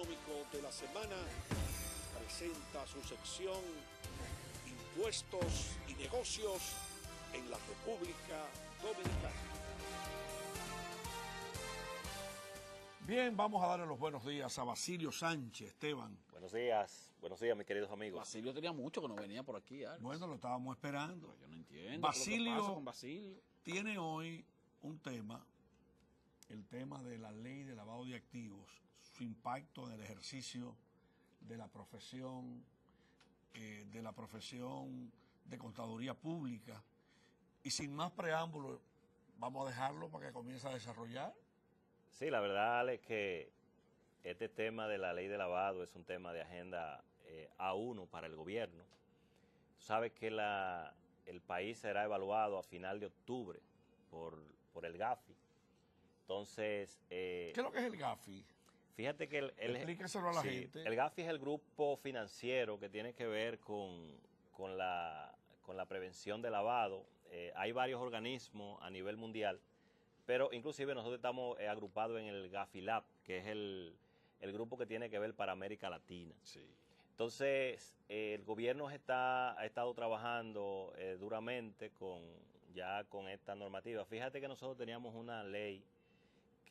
económico de la semana presenta su sección Impuestos y Negocios en la República Dominicana. Bien, vamos a darle los buenos días a Basilio Sánchez. Esteban. Buenos días mis queridos amigos. Basilio tenía mucho que no venía por aquí, Alex. Bueno, lo estábamos esperando. Pero yo no entiendo Basilio, qué pasa con Basilio. Tiene hoy un tema, el tema de la ley de lavado de activos, su impacto en el ejercicio de la profesión de contaduría pública. Y sin más preámbulos, vamos a dejarlo para que comience a desarrollar. Sí, la verdad es que este tema de la ley de lavado es un tema de agenda A1 para el gobierno. Tú sabes que el país será evaluado a final de octubre por el GAFI. Entonces... ¿Qué es lo que es el GAFI? Fíjate que explíqueselo a la gente. El GAFI es el grupo financiero que tiene que ver con la prevención de lavado. Hay varios organismos a nivel mundial, pero inclusive nosotros estamos agrupados en el GAFI Lab, que es el grupo que tiene que ver para América Latina. Sí. Entonces, el gobierno ha estado trabajando duramente con esta normativa. Fíjate que nosotros teníamos una ley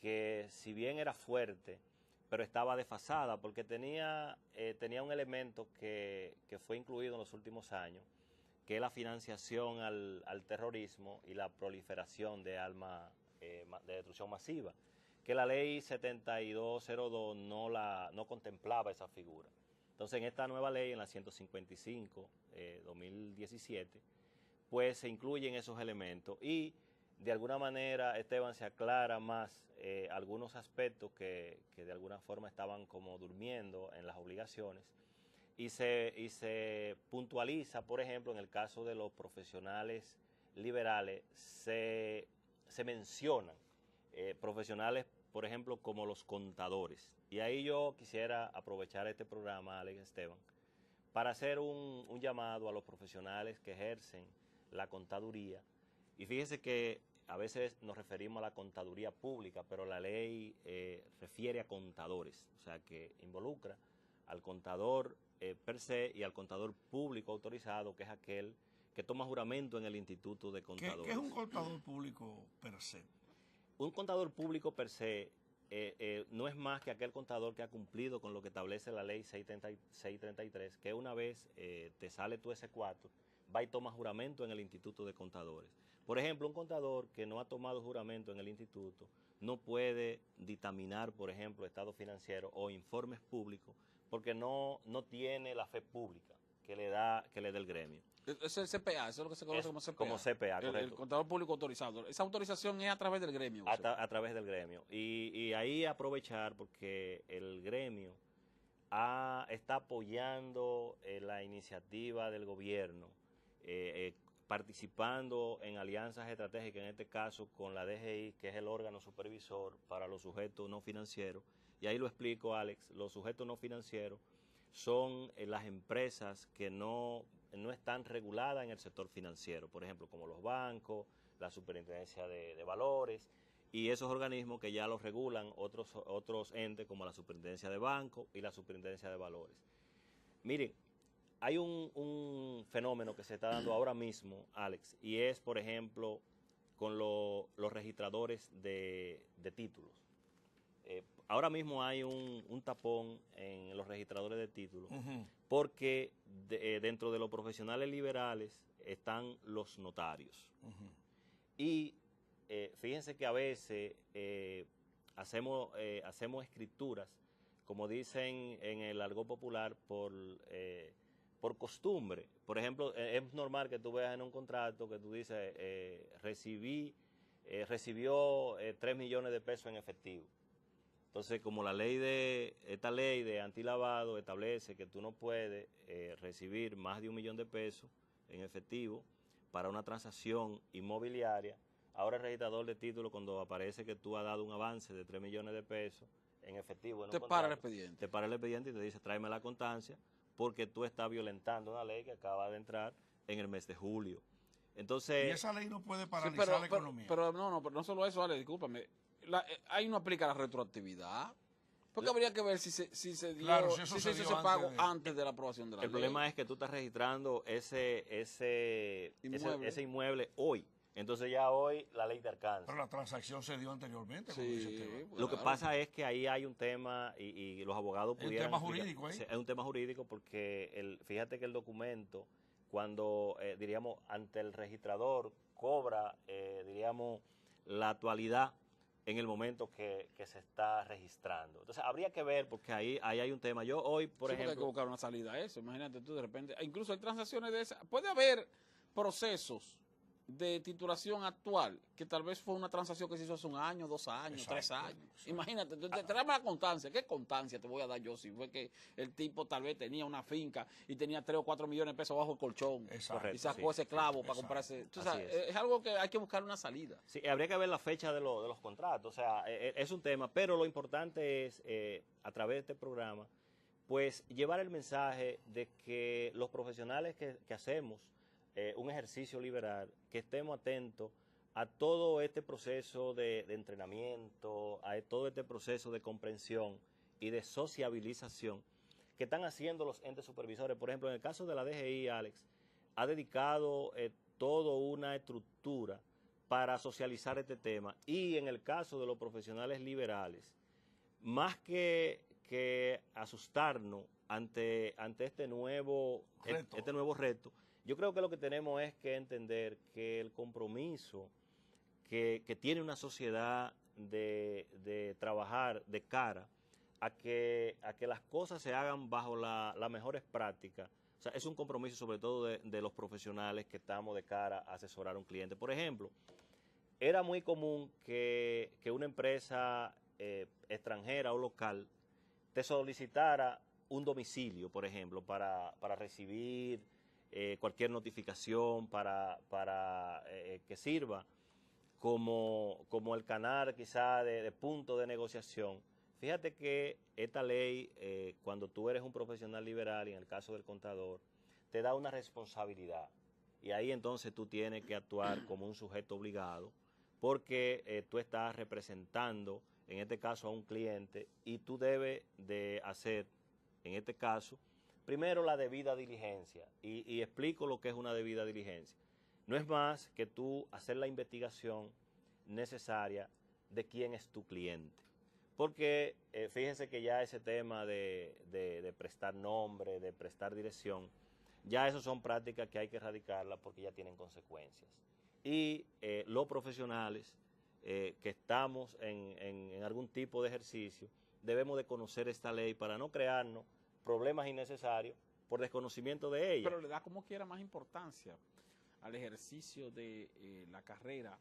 que, si bien era fuerte, pero estaba desfasada porque tenía un elemento que fue incluido en los últimos años, que es la financiación al terrorismo y la proliferación de armas de destrucción masiva, que la ley 7202 no contemplaba esa figura. Entonces, en esta nueva ley, en la 155, 2017, pues se incluyen esos elementos y de alguna manera, Esteban, se aclara más algunos aspectos que de alguna forma estaban como durmiendo en las obligaciones y se puntualiza, por ejemplo, en el caso de los profesionales liberales, se mencionan profesionales, por ejemplo, como los contadores. Y ahí yo quisiera aprovechar este programa, Alex, Esteban, para hacer un llamado a los profesionales que ejercen la contaduría. Y fíjese que a veces nos referimos a la contaduría pública, pero la ley refiere a contadores, o sea que involucra al contador per se y al contador público autorizado, que es aquel que toma juramento en el Instituto de Contadores. ¿Qué es un contador público per se? Un contador público per se no es más que aquel contador que ha cumplido con lo que establece la ley 633, que una vez te sale tu S4, va y toma juramento en el Instituto de Contadores. Por ejemplo, un contador que no ha tomado juramento en el instituto no puede dictaminar, por ejemplo, estados financieros o informes públicos porque no tiene la fe pública que le da el gremio. Es el CPA, eso es lo que se conoce como CPA. Como CPA, correcto. El contador público autorizado. Esa autorización es a través del gremio. A través del gremio. Y ahí aprovechar porque el gremio está apoyando la iniciativa del gobierno, participando en alianzas estratégicas, en este caso con la DGI, que es el órgano supervisor para los sujetos no financieros. Y ahí lo explico, Alex, los sujetos no financieros son las empresas que no están reguladas en el sector financiero, por ejemplo, como los bancos, la superintendencia de valores, y esos organismos que ya los regulan otros entes como la superintendencia de bancos y la superintendencia de valores. Miren, hay un fenómeno que se está dando ahora mismo, Alex, y es, por ejemplo, con los registradores de títulos. Ahora mismo hay un tapón en los registradores de títulos, porque dentro de los profesionales liberales están los notarios. Y fíjense que a veces hacemos escrituras, como dicen en el argot popular, por costumbre. Por ejemplo, es normal que tú veas en un contrato que tú dices, recibió 3 millones de pesos en efectivo. Entonces, como esta ley de antilavado establece que tú no puedes recibir más de 1 millón de pesos en efectivo para una transacción inmobiliaria, ahora el registrador de títulos, cuando aparece que tú has dado un avance de 3 millones de pesos en efectivo, te para el expediente. Te para el expediente y te dice, tráeme la constancia, porque tú estás violentando una ley que acaba de entrar en el mes de julio. Entonces, y esa ley no puede paralizar la economía. Pero no solo eso, Ale, discúlpame. Ahí no aplica la retroactividad. Porque habría que ver si se dio, Claro, si eso si se se hizo dio ese pago antes antes de la aprobación de la El ley. problema es que tú estás registrando ese inmueble hoy. Entonces ya hoy la ley te alcanza. Pero la transacción se dio anteriormente. Cuando dice Sí, Esteban. Lo que claro. pasa es que ahí hay un tema y los abogados Hay un pudieran tema explicar- jurídico ahí. Sí, es un tema jurídico porque fíjate que el documento, cuando, diríamos, ante el registrador cobra, diríamos, la actualidad en el momento que se está registrando. Entonces habría que ver porque ahí hay un tema. Yo hoy, por Sí, porque hay que ejemplo, buscar una salida a eso. Imagínate tú de repente. Incluso hay transacciones de esas. Puede haber procesos de titulación actual que tal vez fue una transacción que se hizo hace un año, 2 años, Exacto, 3 años. exacto. Imagínate, tú te traes la constancia. ¿Qué constancia te voy a dar yo si fue que el tipo tal vez tenía una finca y tenía 3 o 4 millones de pesos bajo el colchón Exacto, y sacó sí, ese clavo sí, para comprarse? Tú Así sabes, es. es algo que hay que buscar una salida. sí, habría que ver la fecha de los contratos. O sea, es un tema, pero lo importante es, a través de este programa, pues llevar el mensaje de que los profesionales que hacemos un ejercicio liberal, que estemos atentos a todo este proceso de entrenamiento, a todo este proceso de comprensión y de sociabilización que están haciendo los entes supervisores. Por ejemplo, en el caso de la DGI, Alex, ha dedicado toda una estructura para socializar este tema. Y en el caso de los profesionales liberales, más que asustarnos ante este nuevo reto, yo creo que lo que tenemos es que entender que el compromiso que tiene una sociedad de trabajar de cara a que las cosas se hagan bajo las mejores prácticas. O sea, es un compromiso sobre todo de los profesionales que estamos de cara a asesorar a un cliente. Por ejemplo, era muy común que una empresa extranjera o local te solicitara un domicilio, por ejemplo, para recibir cualquier notificación, para que sirva como el canal quizá de punto de negociación. Fíjate que esta ley, cuando tú eres un profesional liberal, y en el caso del contador, te da una responsabilidad. Y ahí entonces tú tienes que actuar como un sujeto obligado, porque tú estás representando, en este caso, a un cliente, y tú debes de hacer, en este caso, primero la debida diligencia. Y explico lo que es una debida diligencia. No es más que tú hacer la investigación necesaria de quién es tu cliente. Porque fíjense que ya ese tema de prestar nombre, de prestar dirección, ya eso son prácticas que hay que erradicarlas porque ya tienen consecuencias. Y los profesionales que estamos en algún tipo de ejercicio, debemos de conocer esta ley para no crearnos problemas innecesarios por desconocimiento de ella. Pero le da como quiera más importancia al ejercicio de la carrera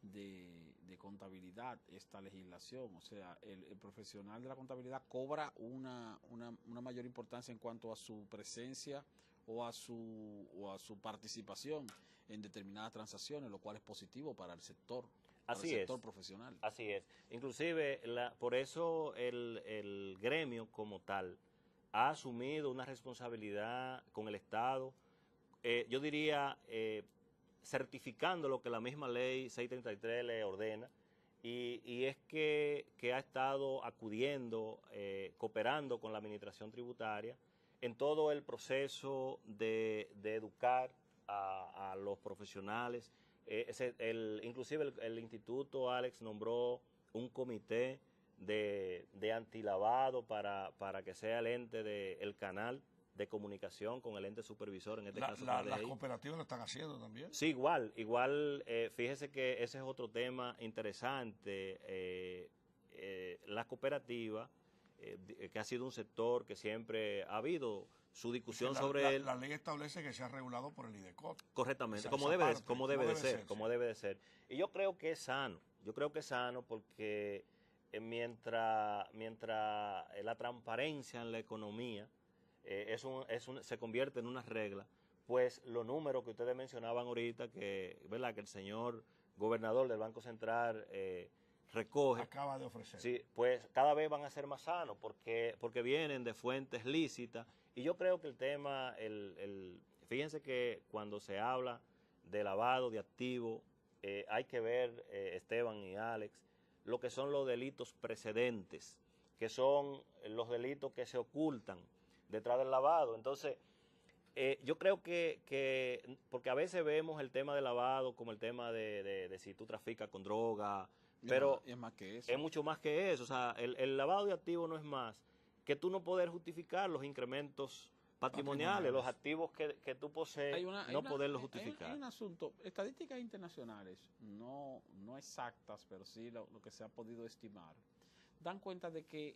de contabilidad, esta legislación. O sea, el profesional de la contabilidad cobra una mayor importancia en cuanto a su presencia o a su participación en determinadas transacciones, lo cual es positivo para el sector, profesional. Así es. Inclusive, por eso el gremio como tal ha asumido una responsabilidad con el Estado, yo diría, certificando lo que la misma ley 633 le ordena, y es que ha estado acudiendo, cooperando con la administración tributaria en todo el proceso de educar a los profesionales. Inclusive el instituto, Alex, nombró un comité de antilavado para que sea el ente el canal de comunicación con el ente supervisor, en este caso Las cooperativas lo están haciendo también. Sí, igual, fíjese que ese es otro tema interesante. La cooperativa, que ha sido un sector que siempre ha habido su discusión sobre él. La ley establece que sea regulado por el IDECOT. Correctamente, como debe de ser. Y yo creo que es sano, porque mientras la transparencia en la economía se convierte en una regla, pues los números que ustedes mencionaban ahorita, ¿verdad?, que el señor gobernador del Banco Central recoge, acaba de ofrecer. Sí, pues cada vez van a ser más sanos porque vienen de fuentes lícitas. Y yo creo que el tema, fíjense que cuando se habla de lavado de activos, hay que ver, Esteban y Alex, lo que son los delitos precedentes que son los delitos que se ocultan detrás del lavado. Entonces, yo creo que, porque a veces vemos el tema del lavado como el tema de si tú traficas con droga, pero es más que eso. es mucho más que eso. O sea, el lavado de activos no es más que tú no poder justificar los incrementos patrimoniales, los activos que tú posees, poderlos justificar. Hay un asunto, estadísticas internacionales, no exactas, pero sí lo que se ha podido estimar, dan cuenta de que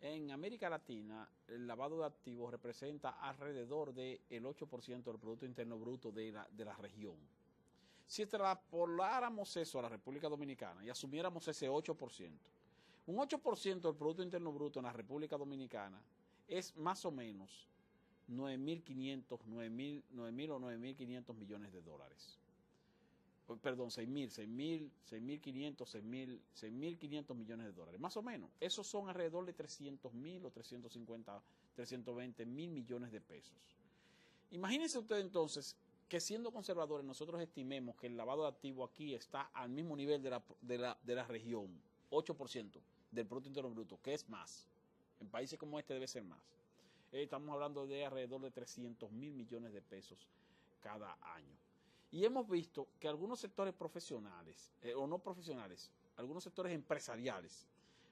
en América Latina el lavado de activos representa alrededor del 8% del Producto Interno Bruto de la región. Si extrapoláramos eso a la República Dominicana y asumiéramos ese 8%, un 8% del Producto Interno Bruto en la República Dominicana es más o menos 9.500 o 9.500 millones de dólares. Perdón, 6.500 millones de dólares, más o menos. Esos son alrededor de 300.000 o 320.000 millones de pesos. Imagínense usted entonces que siendo conservadores nosotros estimemos que el lavado de activos aquí está al mismo nivel de la región, 8% del Producto Interno Bruto, que es más. En países como este debe ser más. Estamos hablando de alrededor de 300.000 millones de pesos cada año. Y hemos visto que algunos sectores profesionales, o no profesionales, algunos sectores empresariales,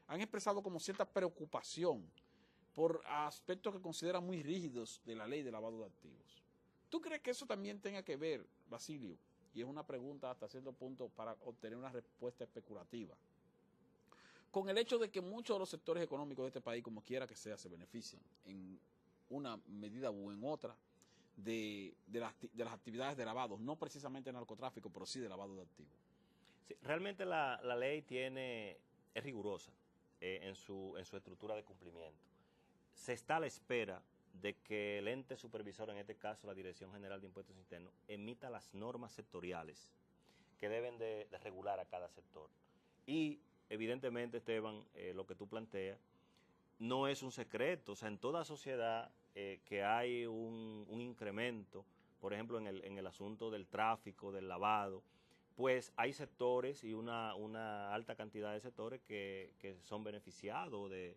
han expresado como cierta preocupación por aspectos que consideran muy rígidos de la ley de lavado de activos. ¿Tú crees que eso también tenga que ver, Basilio? Y es una pregunta hasta cierto punto para obtener una respuesta especulativa. Con el hecho de que muchos de los sectores económicos de este país, como quiera que sea, se benefician en una medida u en otra de las actividades de lavado, no precisamente de narcotráfico, pero sí de lavado de activos. Sí, realmente la ley es rigurosa en su estructura de cumplimiento. Se está a la espera de que el ente supervisor, en este caso la Dirección General de Impuestos Internos, emita las normas sectoriales que deben de regular a cada sector. Y evidentemente, Esteban, lo que tú planteas no es un secreto. O sea, en toda sociedad que hay un incremento, por ejemplo, en el asunto del tráfico, del lavado, pues hay sectores y una alta cantidad de sectores que son beneficiados de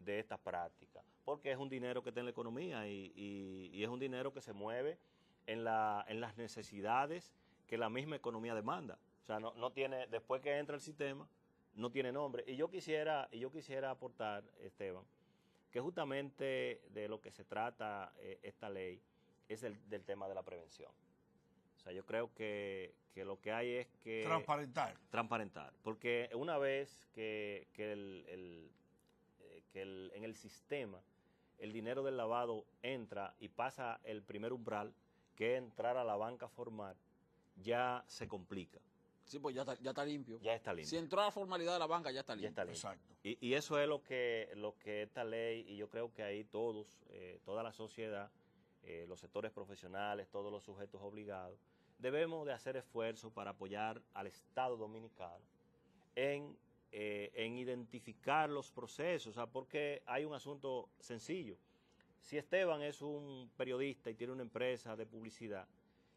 esta práctica, porque es un dinero que está en la economía y es un dinero que se mueve en las necesidades que la misma economía demanda. O sea, no tiene, después que entra el sistema, no tiene nombre. Y yo quisiera aportar, Esteban, que justamente de lo que se trata esta ley es del tema de la prevención. O sea, yo creo que lo que hay es que transparentar, porque una vez que en el sistema el dinero del lavado entra y pasa el primer umbral, que es entrar a la banca formal, ya se complica. Sí, pues ya está limpio. Ya está limpio. Si entró a la formalidad de la banca, ya está limpio. Ya está limpio. Exacto. Y eso es lo que esta ley, y yo creo que ahí todos, toda la sociedad, los sectores profesionales, todos los sujetos obligados, debemos de hacer esfuerzos para apoyar al Estado Dominicano en identificar los procesos, o sea, porque hay un asunto sencillo. Si Esteban es un periodista y tiene una empresa de publicidad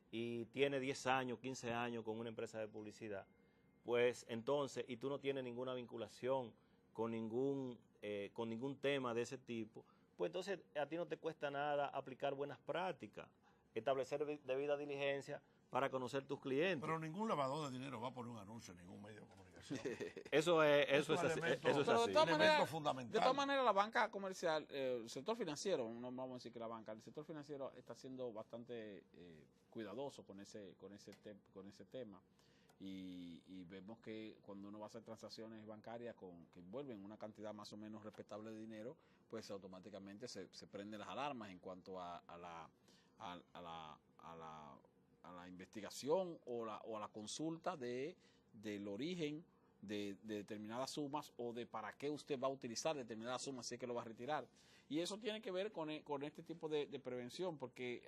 y tiene 10 años, 15 años con una empresa de publicidad, pues entonces, y tú no tienes ninguna vinculación con ningún tema de ese tipo, pues entonces a ti no te cuesta nada aplicar buenas prácticas, establecer debida diligencia para conocer tus clientes. Pero ningún lavador de dinero va a poner un anuncio en ningún medio de comunicación. Eso es así. De todas maneras, la banca comercial, el sector financiero, no vamos a decir que la banca, el sector financiero está siendo bastante cuidadoso con ese tema. Y vemos que cuando uno va a hacer transacciones bancarias que envuelven una cantidad más o menos respetable de dinero, pues automáticamente se prenden las alarmas en cuanto a la investigación o a la consulta del origen de determinadas sumas o de para qué usted va a utilizar determinadas sumas si es que lo va a retirar. Y eso tiene que ver con este tipo de prevención, porque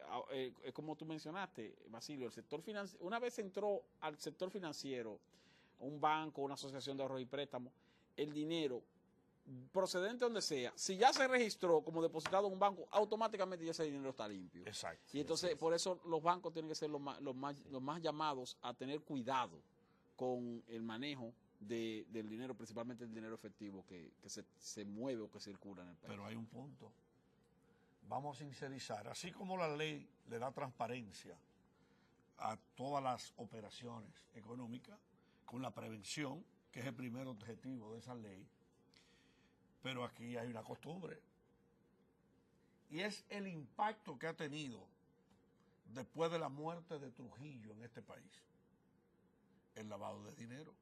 como tú mencionaste, Basilio, el sector financiero, una vez entró al sector financiero, un banco, una asociación de ahorros y préstamos, el dinero procedente donde sea, si ya se registró como depositado en un banco, automáticamente ya ese dinero está limpio. Exacto. Y entonces, por eso los bancos tienen que ser los más llamados a tener cuidado con el manejo del dinero, principalmente el dinero efectivo que se mueve o que circula en el país. Pero hay un punto. Vamos a sincerizar, así como la ley le da transparencia a todas las operaciones económicas, con la prevención, que es el primer objetivo de esa ley, pero aquí hay una costumbre, y es el impacto que ha tenido después de la muerte de Trujillo en este país, el lavado de dinero,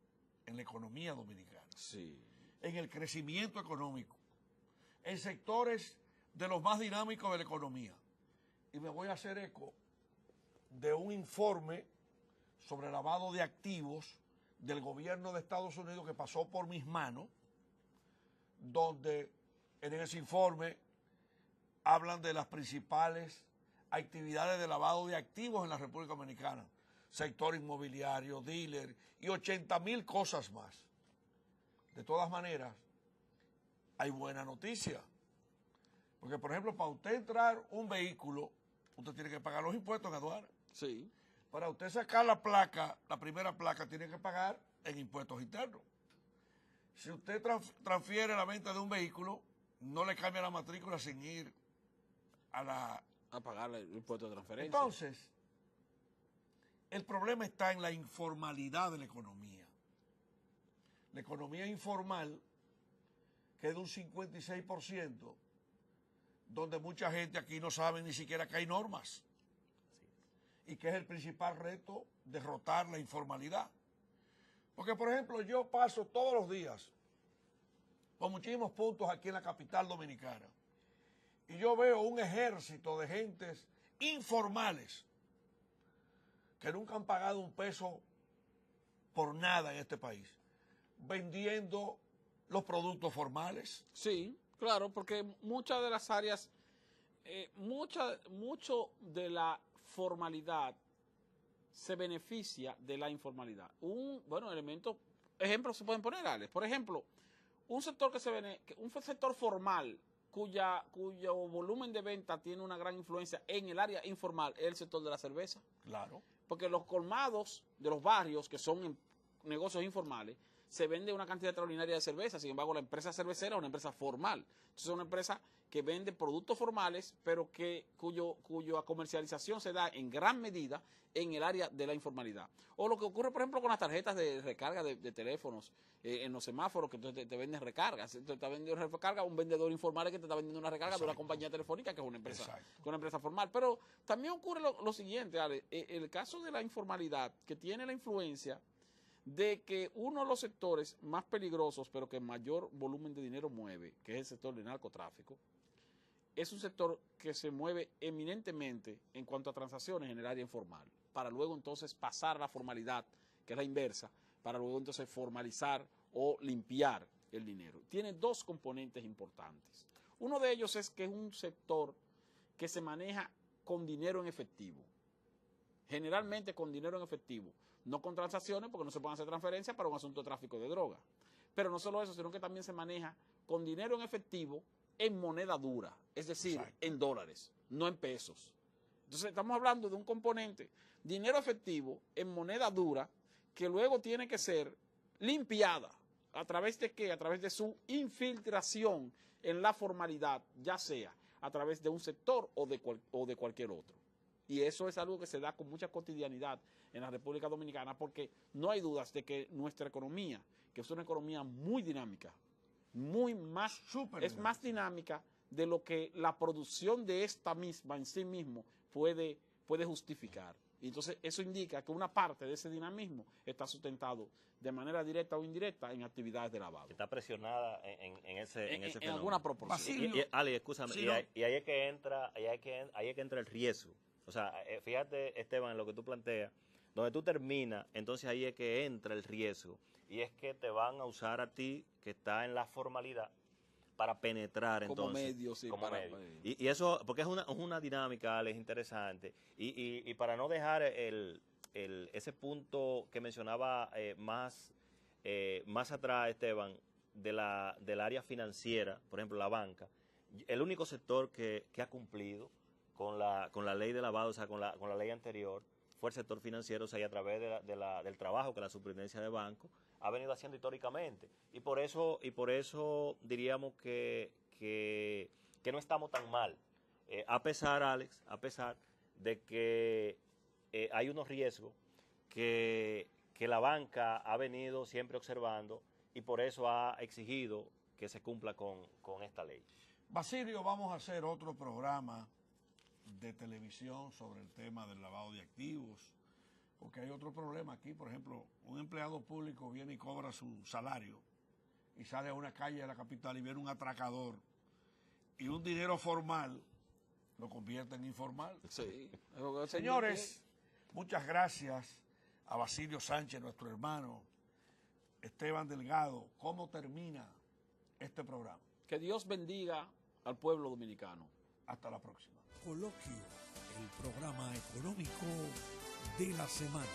en la economía dominicana, Sí. en el crecimiento económico, en sectores de los más dinámicos de la economía. Y me voy a hacer eco de un informe sobre lavado de activos del gobierno de Estados Unidos que pasó por mis manos, donde en ese informe hablan de las principales actividades de lavado de activos en la República Dominicana, sector inmobiliario, dealer y 80,000 cosas más. De todas maneras, hay buena noticia, porque por ejemplo, para usted entrar un vehículo, usted tiene que pagar los impuestos en aduana. Sí. Para usted sacar la placa, la primera placa, tiene que pagar en impuestos internos. Si usted transfiere la venta de un vehículo, no le cambia la matrícula sin ir a pagar el impuesto de transferencia. Entonces, el problema está en la informalidad de la economía. La economía informal, que es de un 56%, donde mucha gente aquí no sabe ni siquiera que hay normas. Y que es el principal reto, derrotar la informalidad. Porque, por ejemplo, yo paso todos los días por muchísimos puntos aquí en la capital dominicana y yo veo un ejército de gentes informales que nunca han pagado un peso por nada en este país, vendiendo los productos formales. Sí, claro, porque muchas de las áreas, mucho de la formalidad se beneficia de la informalidad. Ejemplos se pueden poner, Alex. Por ejemplo, un sector un sector formal cuyo volumen de venta tiene una gran influencia en el área informal es el sector de la cerveza. Claro. Porque los colmados de los barrios, que son negocios informales, se vende una cantidad extraordinaria de cerveza. Sin embargo, la empresa cervecera es una empresa formal. Entonces es una empresa que vende productos formales, pero cuya comercialización se da en gran medida en el área de la informalidad. O lo que ocurre, por ejemplo, con las tarjetas de recarga de teléfonos en los semáforos, que te venden recargas. Entonces te está vendiendo recarga un vendedor informal que te está vendiendo una recarga. Exacto. De una compañía telefónica que es una empresa formal. Pero también ocurre lo siguiente, Ale, el caso de la informalidad, que tiene la influencia de que uno de los sectores más peligrosos, pero que mayor volumen de dinero mueve, que es el sector del narcotráfico, es un sector que se mueve eminentemente en cuanto a transacciones en el área informal, para luego entonces pasar a la formalidad, que es la inversa, para luego entonces formalizar o limpiar el dinero. Tiene dos componentes importantes. Uno de ellos es que es un sector que se maneja con dinero en efectivo, generalmente con dinero en efectivo, no con transacciones, porque no se pueden hacer transferencias para un asunto de tráfico de droga. Pero no solo eso, sino que también se maneja con dinero en efectivo en moneda dura, es decir, exacto, en dólares, no en pesos. Entonces estamos hablando de un componente, dinero efectivo en moneda dura, que luego tiene que ser limpiada. ¿A través de qué? A través de su infiltración en la formalidad, ya sea a través de un sector o de cualquier otro. Y eso es algo que se da con mucha cotidianidad en la República Dominicana, porque no hay dudas de que nuestra economía, que es una economía muy dinámica, es más dinámica de lo que la producción de esta misma en sí mismo puede justificar. Y entonces eso indica que una parte de ese dinamismo está sustentado de manera directa o indirecta en actividades de lavado. Está presionada en ese en alguna proporción. Ale, escúchame, sí, y ahí es que entra el riesgo. O sea, fíjate, Esteban, en lo que tú planteas, donde tú terminas, entonces ahí es que entra el riesgo. Y es que te van a usar a ti, que está en la formalidad, para penetrar entonces. Como medio, sí. Como medio. Y eso, porque es una dinámica, Alex, interesante. Y para no dejar ese punto que mencionaba más atrás, Esteban, del área financiera, por ejemplo, la banca, el único sector que ha cumplido con la ley de lavado, o sea, con la ley anterior, fue el sector financiero, o sea, y a través del trabajo que la Superintendencia de Bancos ha venido haciendo históricamente. Y por eso diríamos que no estamos tan mal. A pesar, Alex, de que hay unos riesgos que la banca ha venido siempre observando y por eso ha exigido que se cumpla con esta ley. Basilio, vamos a hacer otro programa de televisión sobre el tema del lavado de activos, porque hay otro problema aquí. Por ejemplo, un empleado público viene y cobra su salario y sale a una calle de la capital y viene un atracador y un dinero formal lo convierte en informal. Sí. Señores, muchas gracias a Basilio Sánchez, nuestro hermano, Esteban Delgado. ¿Cómo termina este programa? Que Dios bendiga al pueblo dominicano. Hasta la próxima. Coloquio, el programa económico de la semana.